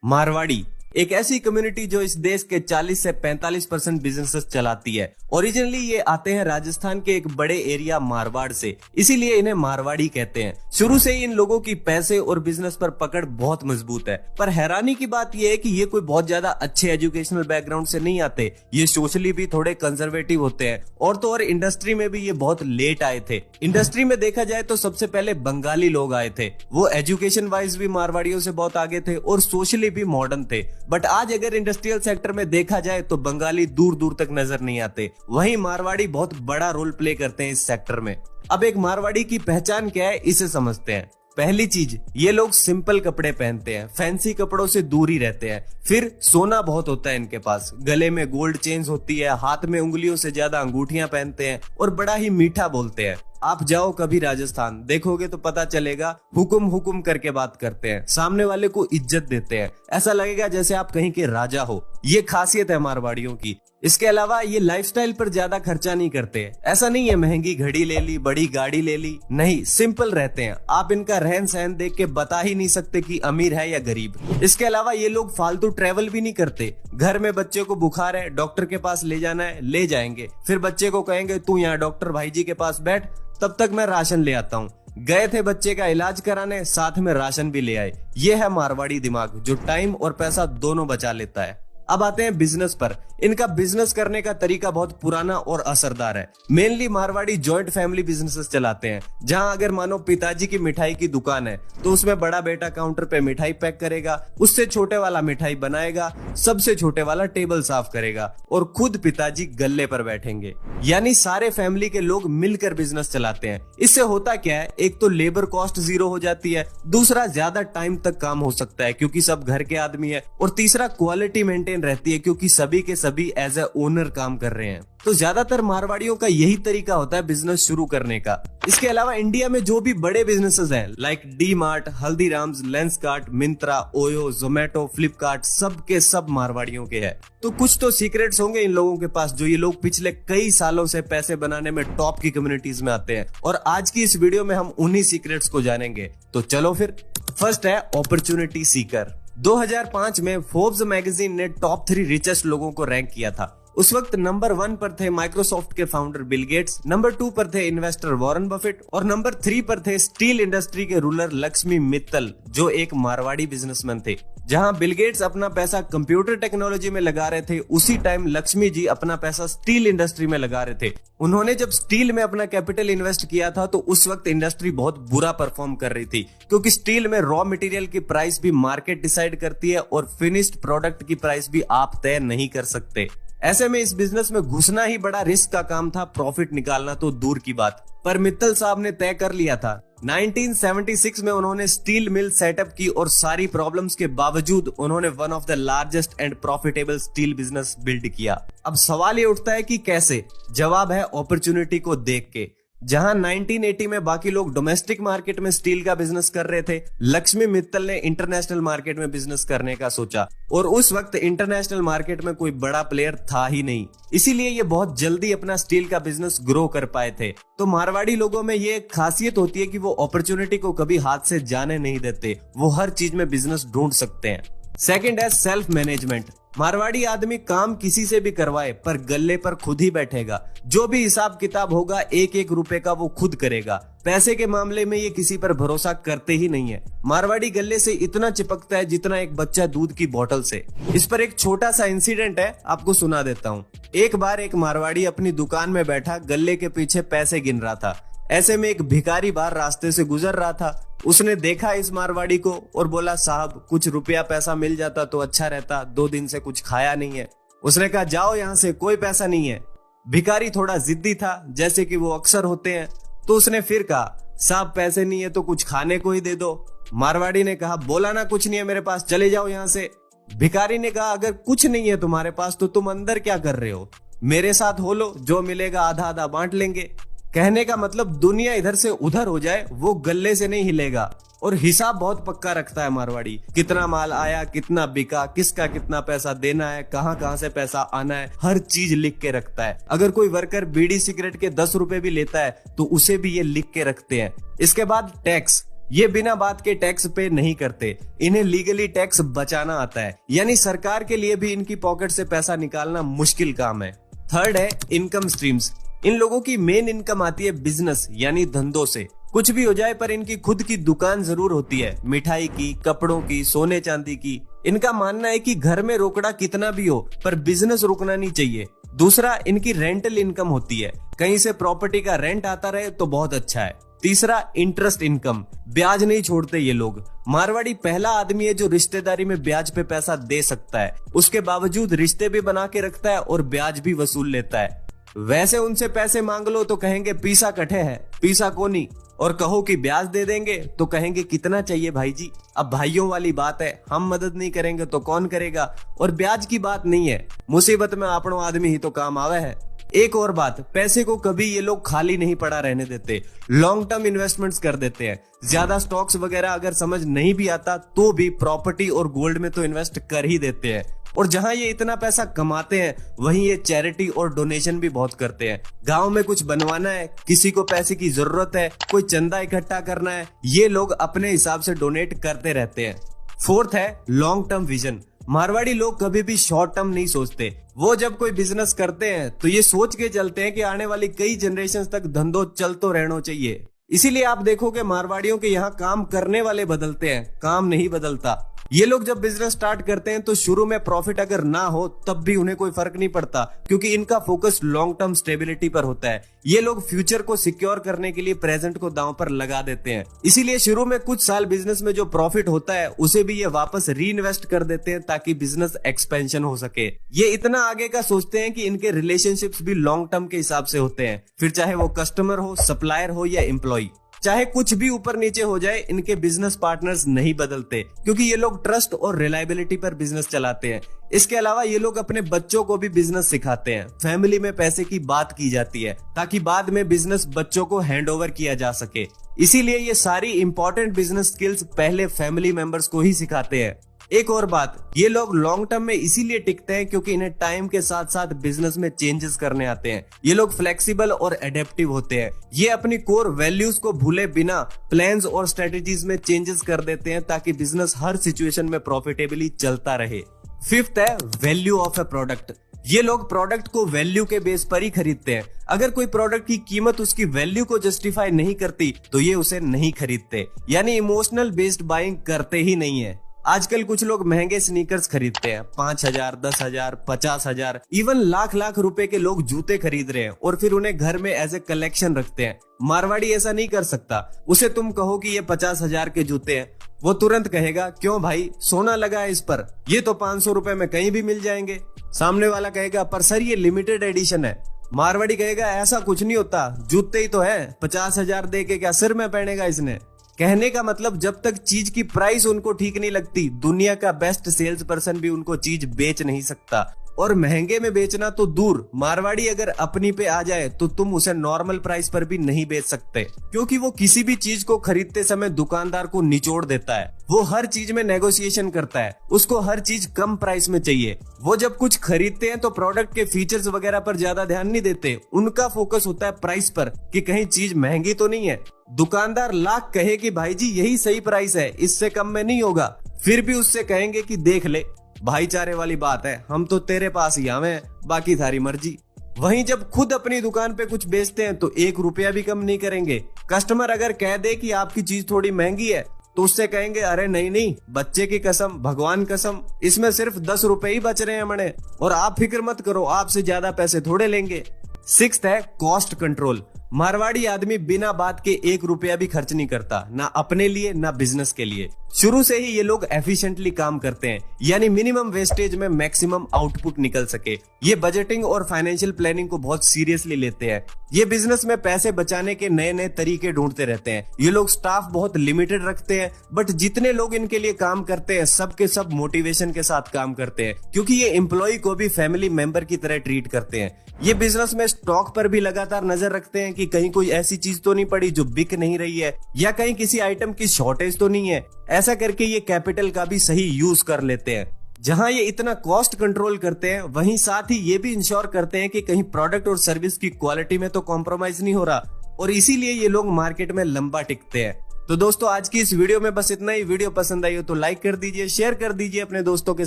मारवाड़ी एक ऐसी कम्युनिटी जो इस देश के 40 से 45% बिजनेसेस चलाती है। ओरिजिनली ये आते हैं राजस्थान के एक बड़े एरिया मारवाड़ से, इसीलिए इन्हें मारवाड़ी कहते हैं। शुरू से ही इन लोगों की पैसे और बिजनेस पर पकड़ बहुत मजबूत है। पर हैरानी की बात यह है कि ये कोई बहुत ज्यादा अच्छे एजुकेशनल बैकग्राउंड से नहीं आते। ये सोशली भी थोड़े कंजर्वेटिव होते हैं और तो और इंडस्ट्री में भी ये बहुत लेट आए थे। इंडस्ट्री में देखा जाए तो सबसे पहले बंगाली लोग आए थे। वो एजुकेशन वाइज भी मारवाड़ियों से बहुत आगे थे और सोशली भी मॉडर्न थे। बट आज अगर इंडस्ट्रियल सेक्टर में देखा जाए तो बंगाली दूर दूर तक नजर नहीं आते, वहीं मारवाड़ी बहुत बड़ा रोल प्ले करते हैं इस सेक्टर में। अब एक मारवाड़ी की पहचान क्या है, इसे समझते हैं। पहली चीज, ये लोग सिंपल कपड़े पहनते हैं, फैंसी कपड़ों से दूर ही रहते हैं। फिर सोना बहुत होता है इनके पास, गले में गोल्ड चेन्स होती है, हाथ में उंगलियों से ज्यादा अंगूठियां पहनते हैं और बड़ा ही मीठा बोलते हैं। आप जाओ कभी राजस्थान, देखोगे तो पता चलेगा हुकुम हुकुम करके बात करते हैं, सामने वाले को इज्जत देते हैं, ऐसा लगेगा जैसे आप कहीं के राजा हो। ये खासियत है मारवाड़ियों की। इसके अलावा ये लाइफस्टाइल पर ज्यादा खर्चा नहीं करते। ऐसा नहीं है महंगी घड़ी ले ली, बड़ी गाड़ी ले ली, नहीं, सिंपल रहते हैं। आप इनका रहन सहन देख के बता ही नहीं सकते कि अमीर है या गरीब। इसके अलावा ये लोग फालतू ट्रेवल भी नहीं करते। घर में बच्चे को बुखार है, डॉक्टर के पास ले जाना है, ले जाएंगे। फिर बच्चे को कहेंगे तू यहाँ डॉक्टर भाई जी के पास बैठ, तब तक मैं राशन ले आता हूँ। गए थे बच्चे का इलाज कराने, साथ में राशन भी ले आए। ये है मारवाड़ी दिमाग, जो टाइम और पैसा दोनों बचा लेता है। अब आते हैं बिजनेस पर। इनका बिजनेस करने का तरीका बहुत पुराना और असरदार है। Mainly Marwari joint family businesses चलाते हैं, जहां अगर मानो पिताजी की मिठाई की दुकान है तो उसमें बड़ा बेटा काउंटर पे मिठाई पैक करेगा, उससे छोटे वाला मिठाई बनाएगा, सबसे छोटे वाला टेबल साफ करेगा और खुद पिताजी गल्ले पर बैठेंगे। यानी सारे फैमिली के लोग मिलकर बिजनेस चलाते हैं। इससे होता क्या है, एक तो लेबर कॉस्ट जीरो हो जाती है, दूसरा ज्यादा टाइम तक काम हो सकता है क्योंकि सब घर के आदमी है, और तीसरा क्वालिटी मेंटेन रहती है क्योंकि सभी के सभी एज ए ओनर काम कर रहे हैं। तो ज्यादातर मारवाड़ियों का यही तरीका होता है बिजनेस शुरू करने का। इसके अलावा इंडिया में जो भी बड़े बिजनेसेस हैं like D mart, Haldiram's, Lenskart, Myntra, OYO, Zomato, Flipkart, सब के सब मारवाड़ियों के हैं। तो कुछ तो सीक्रेट्स होंगे इन लोगों के पास जो ये लोग पिछले कई सालों से पैसे बनाने में टॉप की कम्युनिटीज में आते हैं, और आज की इस वीडियो में हम उन्हीं सीक्रेट्स को जानेंगे। तो चलो फिर। फर्स्ट है अपॉर्चुनिटी सीकर। 2005 में फोर्ब्स मैगजीन ने टॉप 3 रिचेस्ट लोगों को रैंक किया था। उस वक्त नंबर 1 पर थे माइक्रोसॉफ्ट के फाउंडर बिल गेट्स, नंबर 2 पर थे इन्वेस्टर वॉरेन बफेट और नंबर 3 पर थे स्टील इंडस्ट्री के रूलर लक्ष्मी मित्तल, जो एक मारवाड़ी बिजनेसमैन थे। जहां बिल गेट्स अपना पैसा कंप्यूटर टेक्नोलॉजी में लगा रहे थे, उसी टाइम लक्ष्मी जी अपना पैसा स्टील इंडस्ट्री में लगा रहे थे। उन्होंने जब स्टील में अपना कैपिटल इन्वेस्ट किया था तो उस वक्त इंडस्ट्री बहुत बुरा परफॉर्म कर रही थी, क्योंकि स्टील में रॉ मटेरियल की प्राइस भी मार्केट डिसाइड करती है और फिनिश्ड प्रोडक्ट की प्राइस भी आप तय नहीं कर सकते। ऐसे में इस बिजनेस में घुसना ही बड़ा रिस्क का काम था, प्रॉफिट निकालना तो दूर की बात। पर मित्तल साहब ने तय कर लिया था। 1976 में उन्होंने स्टील मिल सेटअप की और सारी प्रॉब्लम्स के बावजूद उन्होंने one of the largest and profitable steel business build किया। अब सवाल ये उठता है कि कैसे? जवाब है अपॉर्चुनिटी को देख के। जहां 1980 में बाकी लोग डोमेस्टिक मार्केट में स्टील का बिजनेस कर रहे थे, लक्ष्मी मित्तल ने इंटरनेशनल मार्केट में बिजनेस करने का सोचा, और उस वक्त इंटरनेशनल मार्केट में कोई बड़ा प्लेयर था ही नहीं, इसीलिए ये बहुत जल्दी अपना स्टील का बिजनेस ग्रो कर पाए थे। तो मारवाड़ी लोगों में ये खासियत होती है कि वो अपॉर्चुनिटी को कभी हाथ से जाने नहीं देते, वो हर चीज में बिजनेस ढूंढ सकते हैं। सेकंड है सेल्फ मैनेजमेंट। मारवाड़ी आदमी काम किसी से भी करवाए पर गल्ले पर खुद ही बैठेगा। जो भी हिसाब किताब होगा, एक एक रुपए का वो खुद करेगा। पैसे के मामले में ये किसी पर भरोसा करते ही नहीं है। मारवाड़ी गल्ले से इतना चिपकता है जितना एक बच्चा दूध की बोतल से। इस पर एक छोटा सा इंसिडेंट है, आपको सुना देता हूँ। एक बार एक मारवाड़ी अपनी दुकान में बैठा गल्ले के पीछे पैसे गिन रहा था। ऐसे में एक भिखारी बाहर रास्ते से गुजर रहा था। उसने देखा इस मारवाड़ी को और बोला, साहब कुछ रुपया पैसा मिल जाता तो अच्छा रहता, 2 दिन से कुछ खाया नहीं है। उसने कहा, जाओ यहाँ से, कोई पैसा नहीं है। भिखारी थोड़ा जिद्दी था, जैसे कि वो अक्सर होते हैं, तो उसने फिर कहा, साहब पैसे नहीं है तो कुछ खाने को ही दे दो। मारवाड़ी ने कहा, बोला ना कुछ नहीं है मेरे पास, चले जाओ यहाँ से। भिखारी ने कहा, अगर कुछ नहीं है तुम्हारे पास तो तुम अंदर क्या कर रहे हो? मेरे साथ हो लो, जो मिलेगा आधा आधा बांट लेंगे। कहने का मतलब दुनिया इधर से उधर हो जाए, वो गल्ले से नहीं हिलेगा। और हिसाब बहुत पक्का रखता है मारवाड़ी। कितना माल आया, कितना बिका, किसका कितना पैसा देना है, कहां कहां से पैसा आना है, हर चीज लिख के रखता है। अगर कोई वर्कर बीड़ी सिगरेट के 10 रुपए भी लेता है तो उसे भी ये लिख के रखते हैं। इसके बाद टैक्स। ये बिना बात के टैक्स पे नहीं करते, इन्हें लीगली टैक्स बचाना आता है, यानी सरकार के लिए भी इनकी पॉकेट से पैसा निकालना मुश्किल काम है। थर्ड है इनकम स्ट्रीम्स। इन लोगों की मेन इनकम आती है बिजनेस यानी धंधों से। कुछ भी हो जाए पर इनकी खुद की दुकान जरूर होती है, मिठाई की, कपड़ों की, सोने चांदी की। इनका मानना है कि घर में रोकड़ा कितना भी हो पर बिजनेस रुकना नहीं चाहिए। दूसरा, इनकी रेंटल इनकम होती है, कहीं से प्रॉपर्टी का रेंट आता रहे तो बहुत अच्छा है। तीसरा, इंटरेस्ट इनकम, ब्याज नहीं छोड़ते ये लोग। मारवाड़ी पहला आदमी है जो रिश्तेदारी में ब्याज पे पैसा दे सकता है, उसके बावजूद रिश्ते भी बना के रखता है और ब्याज भी वसूल लेता है। वैसे उनसे पैसे मांग लो तो कहेंगे पीसा कठे है, पीसा कोनी, और कहो कि ब्याज दे देंगे तो कहेंगे कितना चाहिए भाई जी। अब भाइयों वाली बात है, हम मदद नहीं करेंगे तो कौन करेगा। और ब्याज की बात नहीं है, मुसीबत में आपनो आदमी ही तो काम आवे है। एक और बात, पैसे को कभी ये लोग खाली नहीं पड़ा रहने देते, लॉन्ग टर्म इन्वेस्टमेंट्स कर देते हैं। ज्यादा स्टॉक्स वगैरह अगर समझ नहीं भी आता तो भी प्रॉपर्टी और गोल्ड में तो इन्वेस्ट कर ही देते हैं। और जहां ये इतना पैसा कमाते हैं वहीं ये चैरिटी और डोनेशन भी बहुत करते हैं। गांव में कुछ बनवाना है, किसी को पैसे की जरूरत है, कोई चंदा इकट्ठा करना है, ये लोग अपने हिसाब से डोनेट करते रहते हैं। फोर्थ है लॉन्ग टर्म विजन। मारवाड़ी लोग कभी भी शॉर्ट टर्म नहीं सोचते। वो जब कोई बिजनेस करते हैं तो ये सोच के चलते हैं कि आने वाली कई जनरेशन तक धंधो चल तो रहना चाहिए। इसीलिए आप देखोगे मारवाड़ियों के यहाँ काम करने वाले बदलते हैं, काम नहीं बदलता। ये लोग जब बिजनेस स्टार्ट करते हैं तो शुरू में प्रॉफिट अगर ना हो तब भी उन्हें कोई फर्क नहीं पड़ता, क्योंकि इनका फोकस लॉन्ग टर्म स्टेबिलिटी पर होता है। ये लोग फ्यूचर को सिक्योर करने के लिए प्रेजेंट को दांव पर लगा देते हैं। इसीलिए शुरू में कुछ साल बिजनेस में जो प्रॉफिट होता है उसे भी ये वापस री इन्वेस्ट कर देते हैं ताकि बिजनेस एक्सपेंशन हो सके। ये इतना आगे का सोचते हैं कि इनके रिलेशनशिप्स भी लॉन्ग टर्म के हिसाब से होते हैं, फिर चाहे वो कस्टमर हो, सप्लायर हो या एम्प्लॉय। चाहे कुछ भी ऊपर नीचे हो जाए, इनके बिजनेस पार्टनर्स नहीं बदलते, क्योंकि ये लोग ट्रस्ट और रिलायबिलिटी पर बिजनेस चलाते हैं। इसके अलावा ये लोग अपने बच्चों को भी बिजनेस सिखाते हैं। फैमिली में पैसे की बात की जाती है ताकि बाद में बिजनेस बच्चों को हैंड ओवर किया जा सके। इसीलिए ये सारी इंपॉर्टेंट बिजनेस स्किल्स पहले फैमिली मेंबर्स को ही सिखाते हैं। एक और बात, ये लोग लॉन्ग टर्म में इसीलिए टिकते हैं क्योंकि इन्हें टाइम के साथ साथ बिजनेस में चेंजेस करने आते हैं। ये लोग फ्लेक्सिबल और एडेप्टिव होते हैं। ये अपनी कोर वैल्यूज को भूले बिना प्लान्स और स्ट्रेटेजीज में चेंजेस कर देते हैं ताकि बिजनेस हर सिचुएशन में प्रॉफिटेबली चलता रहे। फिफ्थ है वैल्यू ऑफ ए प्रोडक्ट। ये लोग प्रोडक्ट को वैल्यू के बेस पर ही खरीदते हैं। अगर कोई प्रोडक्ट की कीमत उसकी वैल्यू को जस्टिफाई नहीं करती तो ये उसे नहीं खरीदते, यानी इमोशनल बेस्ड बाइंग करते ही नहीं है। आजकल कुछ लोग महंगे स्नीकर्स खरीदते हैं, 5,000, 10,000, 50,000, इवन लाख लाख रुपए के लोग जूते खरीद रहे हैं और फिर उन्हें घर में एज ए कलेक्शन रखते हैं। मारवाड़ी ऐसा नहीं कर सकता। उसे तुम कहो कि ये 50,000 के जूते हैं, वो तुरंत कहेगा क्यों भाई, सोना लगा है इस पर, ये तो 500 रुपए में कहीं भी मिल जाएंगे। सामने वाला कहेगा पर सर ये लिमिटेड एडिशन है। मारवाड़ी कहेगा ऐसा कुछ नहीं होता, जूते ही तो है, 50,000 दे के क्या सिर में पहनेगा इसने। कहने का मतलब जब तक चीज की प्राइस उनको ठीक नहीं लगती, दुनिया का बेस्ट सेल्स पर्सन भी उनको चीज बेच नहीं सकता। और महंगे में बेचना तो दूर, मारवाड़ी अगर अपनी पे आ जाए तो तुम उसे नॉर्मल प्राइस पर भी नहीं बेच सकते, क्योंकि वो किसी भी चीज को खरीदते समय दुकानदार को निचोड़ देता है। वो हर चीज में नेगोशिएशन करता है, उसको हर चीज कम प्राइस में चाहिए। वो जब कुछ खरीदते हैं तो प्रोडक्ट के फीचर्स वगैरह पर ज्यादा ध्यान नहीं देते, उनका फोकस होता है प्राइस पर कि कहीं चीज महंगी तो नहीं है। दुकानदार लाख कहे कि भाई जी यही सही प्राइस है, इससे कम में नहीं होगा, फिर भी उससे कहेंगे कि देख ले, भाईचारे वाली बात है, हम तो तेरे पास ही आवे हैं, बाकी थारी मर्जी। वहीं जब खुद अपनी दुकान पे कुछ बेचते हैं तो 1 रुपया भी कम नहीं करेंगे। कस्टमर अगर कह दे कि आपकी चीज थोड़ी महंगी है तो उससे कहेंगे अरे नहीं नहीं, बच्चे की कसम, भगवान कसम, इसमें सिर्फ 10 रुपए ही बच रहे हैं मणे, और आप फिक्र मत करो, आपसे ज्यादा पैसे थोड़े लेंगे। सिक्स्थ है कॉस्ट कंट्रोल। मारवाड़ी आदमी बिना बात के 1 रुपया भी खर्च नहीं करता, ना अपने लिए ना बिजनेस के लिए। शुरू से ही ये लोग एफिशिएंटली काम करते हैं, यानी मिनिमम वेस्टेज में मैक्सिमम आउटपुट निकल सके। ये बजटिंग और फाइनेंशियल प्लानिंग को बहुत सीरियसली लेते हैं। ये बिजनेस में पैसे बचाने के नए नए तरीके ढूंढते रहते हैं। ये लोग स्टाफ बहुत लिमिटेड रखते हैं, बट जितने लोग इनके लिए काम करते हैं सब के सब मोटिवेशन के साथ काम करते हैं, क्योंकि ये एम्प्लॉय को भी फैमिली मेंबर की तरह ट्रीट करते हैं। ये बिजनेस में स्टॉक पर भी लगातार नजर रखते हैं कि कहीं कोई ऐसी चीज तो नहीं पड़ी जो बिक नहीं रही है, या कहीं किसी आइटम की शॉर्टेज तो नहीं है। ऐसा करके ये कैपिटल का भी सही यूज कर लेते हैं। जहां ये इतना कॉस्ट कंट्रोल करते हैं, वहीं साथ ही ये भी इंश्योर करते हैं कि कहीं प्रोडक्ट और सर्विस की क्वालिटी में तो कॉम्प्रोमाइज नहीं हो रहा, और इसीलिए ये लोग मार्केट में लंबा टिकते हैं। तो दोस्तों आज की इस वीडियो में बस इतना ही। वीडियो पसंद आई हो तो लाइक कर दीजिए, शेयर कर दीजिए अपने दोस्तों के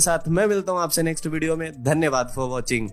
साथ। मैं मिलता हूं आपसे नेक्स्ट वीडियो में। धन्यवाद फॉर वॉचिंग।